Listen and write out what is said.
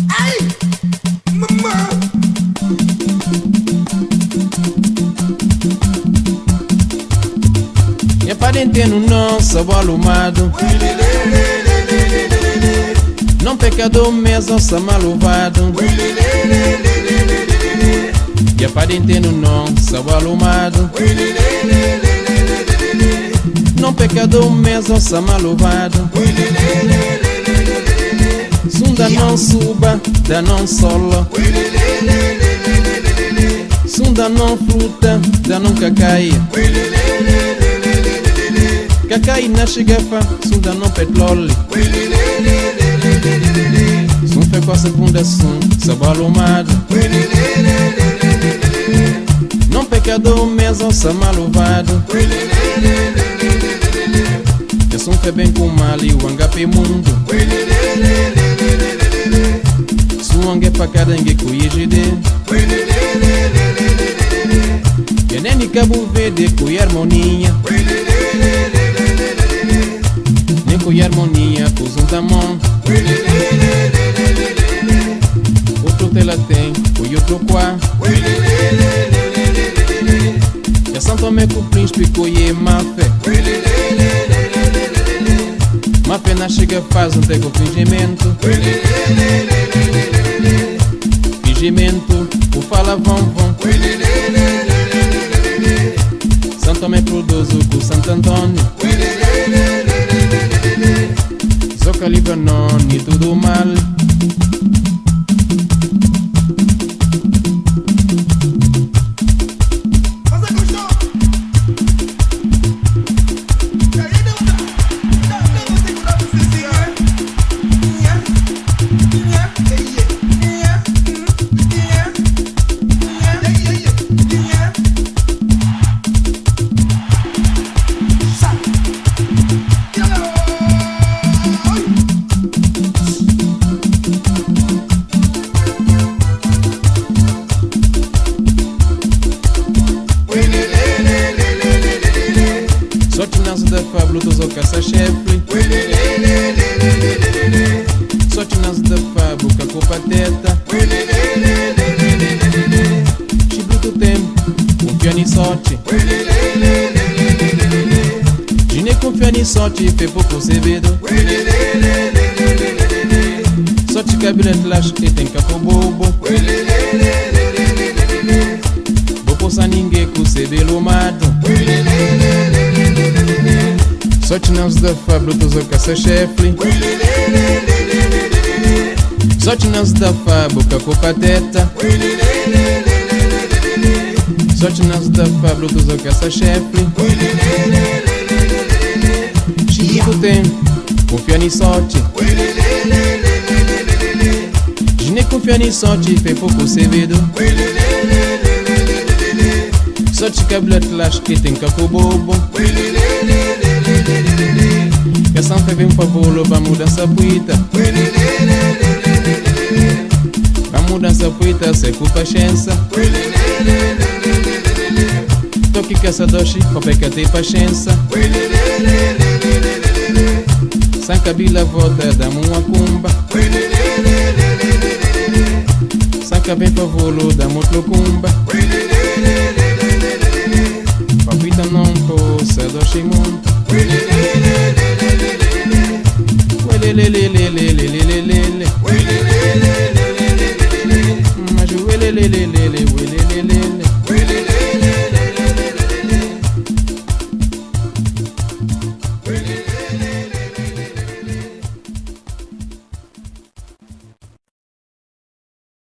Ai, mamãe. E parente no não sabor alumado. Não pecador mesmo sa maluvado. E parente no não sabor alumado. Não pecador mesmo sa maluvado. Sunda não suba, da não solo. Sunda não fruta, da nunca cai. Cacai na chigafa, sunda não petróleo. Sun fe coisa funda sun, sabalomado. Não pecador mesmo sa maluvado. E sun fe bem com mal e o angape mundo. Sun angue pa carangue cuijide. E nem cabo verde com harmonia. Nem com harmonia com zuntamon. Outro tela tem, o outro quá. E a Santo Tomé com o príncipe coie mafé. Mafé na chega faz um tego fingimento. Fingimento, o fala vão. Santo Tomé produz o Santo Antônio. Zoca livre não, e tudo mal. Da Fablo dos caça chefe. Sorte nas da Fablo com a pateta. Chibluto tempo, confia em sorte. Gine confia em sorte, fez pouco cedo. Sorte cabelo flash e tem capo bobo. Bobo sa ninguém com cebelo mato. Sorte nas da Fablo dos caça chefe. Sorte nas da Fablo com a pateta. Sorte nas da Fablo dos caça chefe. Chico tem, confia em sorte. Gine confia em sorte, fez pouco cedo. Sorte cabelo flash que tem capo bobo. Que São Fe vem um favor, vamos mudança puita. Vamos mudança puita, se culpa paciência. Toque que essa doce, copeca tem paciência. Sem cabila volta, dá-me uma cumba. Sem cabelo favor, dá-me outro cumba. Papita não possa doce muito. Lelelele.